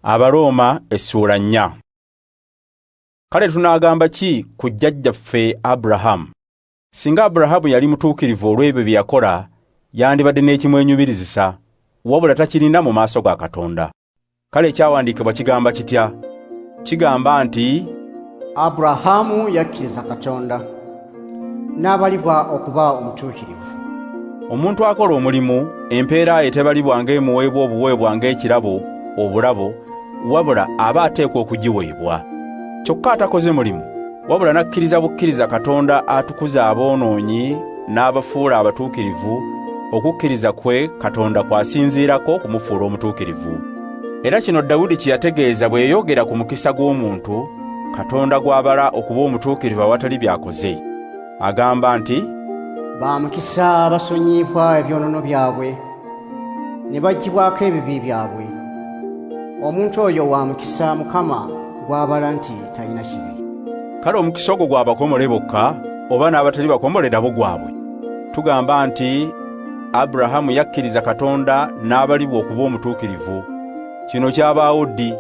Abaruumi Essuula 4. Kale tunaagamba ki ku jjajjaffe Aburahamu? Singa Aburahamu yali mutuukirivu olw'ebyo bye yakola, yandibadde n'ekimwenyumirizisa, wabula takirina mu maaso ga Katonda. Kale ekyawandiikibwa kigamba kitya? Kigamba nti Aburahamu yakkiriza Katonda n'abalibwa okuba omutuukirivu. Omuntu akola omulimu, empeera ye tebalibwa ng'emuweebwa obuweebwa ng'ekirabo, obulabo, wabula aba ateekwa okugiweebwa. Kyokka atakoze mulimu, wabula n'akkiriza bukkiriza Katonda atukuza aboonoonyi n'abafuula abatuukirivu, okukkiriza kwe Katonda kwasinziirako kumufuula omutuukirivu. Era kino Dawudi kye yategeeza bwe yayogera ku mukisa gw'omuntu Katonda gw'abala okuba omutuukirivu awatali byakoze. Agamba nti, ba mukisa abasonyiibwa ebyonoono byabwe ne baggyibwako ebibi byabwe. Omuntu oyo wa mukisa Mukama gw'abala nti talina kibi. Kale omukisa ogwo gw'abakomole bokka oba n'abatali bakomole nabo gwabwe? Tugamba nti Aburahamu yakkiriza Katonda n'abalibwa okuba omutuukirivu. Kino kyabaawo ddi?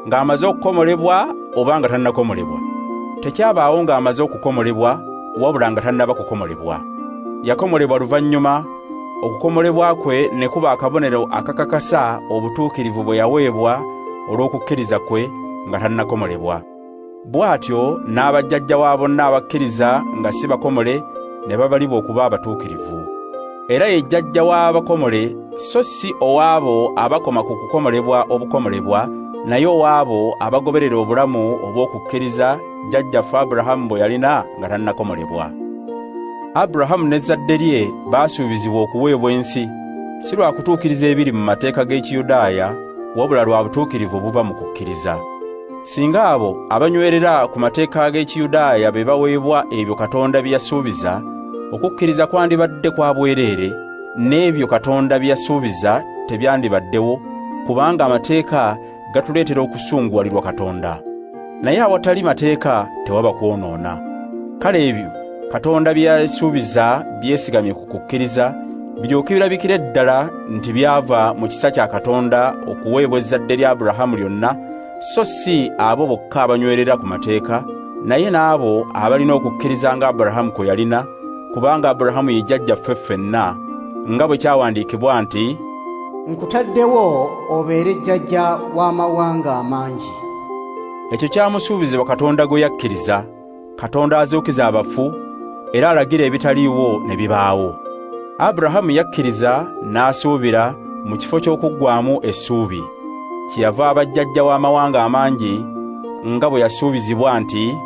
Ng'amaze okukomolebwa oba nga tannakomolebwa? Tekyabaawo ng'amaze okukomolebwa wabula nga tannaba kukomolebwa. Yakomolebwa luvannyuma, okukomolebwa kwe ne kuba akabonero akakakasa obutuukirivu bwe yaweebwa olw'okukkiriza kwe nga tannakomolebwa. Bw'atyo n'abajjajja wa bonna abakkiriza nga si bakomole ne babalibwa okuba abatuukirivu. Era ye jjajja w'abakomole so si owaabo abakoma ku kukomolebwa obukomolebwa, naye owaabo abagoberera obulamu obw'okukkiriza jjajjaffe Aburahamu bwe yalina nga tannakomolebwa. Aburahamu n'ezzadde lye baasuubizibwa okuweebwa ensi, si lwa kutuukiriza ebiri mu mateeka g'Ekiyudaaya, wabula lwa butuukirivu buva mu kukkiriza. Singa abo abanywerera ku mateeka g'Ekiyudaaya be baweebwa ebyo Katonda bye yasuubiza, okukkiriza kwandibadde kwa bwereere, n'ebyo Katonda bye yasuubiza tebyandibaddewo, kubanga amateeka gatuleetera okusunguwalirwa Katonda. Naye awatali mateeka tewaba kwonoona. Kale ebyo Katonda bye yasuubiza byesigamye ku kukkiriza, biryoke birabikire ddala nti byava mu kisa kya Katonda okuweebwa ezzadde lya Aburahamu lyonna, so si abo bokka abanywerera ku mateeka, naye n'abo abalina okukkiriza nga Aburahamu kwe yalina, kubanga Aburahamu ye jjajjaffe ffenna, nga bwe kyawandiikibwa nti, nkutaddewo obeere jjajja w'amawanga amangi. Ekyo kyamusuubizibwa Katonda gwe yakkiriza, Katonda azuukiza abafu, era alagira ebitaliiwo ne bibaawo. Aburahamu yakkiriza n'asuubira mu kifo ky'okuggwaamu essuubi, kyeyava aba jjajja w'amawanga amangi, nga bwe yasuubizibwa nti,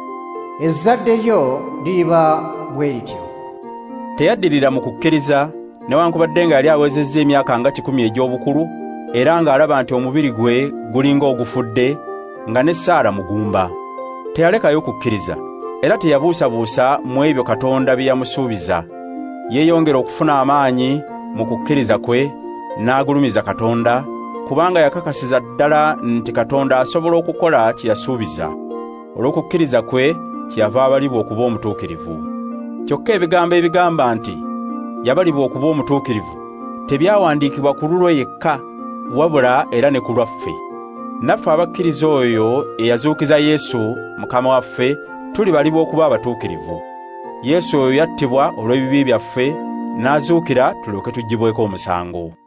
ezzadde lyo liriba bwe lityo. Teyaddirira mu kukkiriza, newankubadde nga yali awezezza emyaka nga 10 egy'obukulu, era ng'alaba nti omubiri gwe gulinga ogufudde, nga ne Saara mugumba. Teyalekayo kukkiriza, era teyabuusabuusa mu ebyo Katonda bye yamusuubiza. Yeeyongera okufuna amaanyi mu kukkiriza kwe, n'agulumiza Katonda, kubanga yakakasiza ddala nti Katonda asobola okukola kye yasuubiza. Olw'okukkiriza kwe kyeyava abalibwa okuba omutuukirivu. Kyokka ebigambo ebigamba nti yabalibwa okuba omutuukirivu tebyawandiikibwa ku lulwe yekka, wabula era ne ku lwaffe. Naffe abakkiriza oyo eyazuukiza Yesu Mukama waffe tulibalibwa okuba abatuukirivu. Yesu oyo yattibwa olw'ebibi byaffe, n'azuukira tulyoke tuggyibweko omusango.